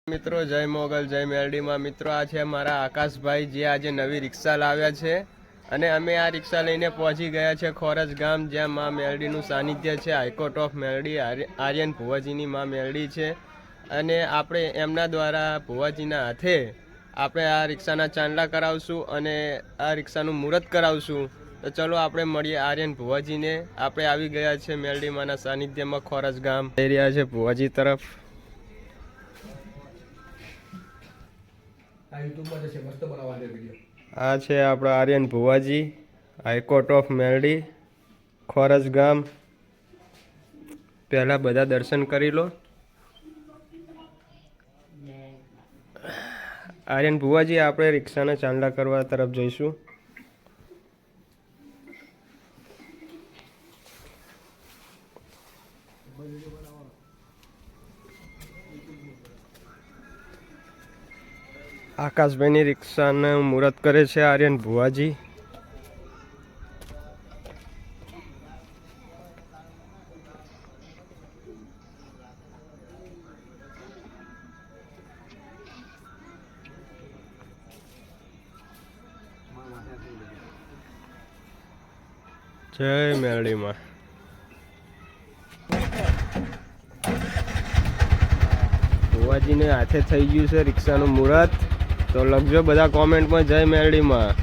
મિત્રો જય મોગલ જય મેરડીમાં મિત્રો આ છે મારા આકાશભાઈ જે આજે નવી રિક્ષા લાવ્યા છે અને અમે આ રિક્ષા લઈને પહોંચી ગયા છે ખોરજ ગામ જ્યાં માં મેરડીનું સાનિધ્ય છે હાઈકોર્ટ ઓફ મેરડી આર્યન ભુવાજીની માં મેરડી છે અને આપણે એમના દ્વારા ભુવાજીના હાથે આપણે આ રિક્ષાના ચાંદલા કરાવશું અને આ રિક્ષાનું મુહૂર્ત કરાવશું તો ચલો આપણે મળીએ આર્યન ભુવાજીને આપણે આવી ગયા છે મેરડી માના સાનિધ્યમાં ખોરજ ગામ જઈ રહ્યા છે ભુવાજી તરફ આ છે આપણા આર્યન ભુવાજી હાઈકોર્ટ ઓફ મેરડી ખોરજ ગામ પહેલા બધા દર્શન કરી લો આર્યન ભુવાજી આપણે રિક્ષાના ચાંદલા કરવા તરફ જઈશું આકાશભાઈની રિક્ષાનું મુહૂર્ત કરે છે આર્યન ભુવાજી જય મેરડીમાં ભુવાજીને હાથે થઈ ગયું છે રિક્ષાનું મુહૂર્ત તો લખજો બધા કોમેન્ટમાં જય મેરડીમાં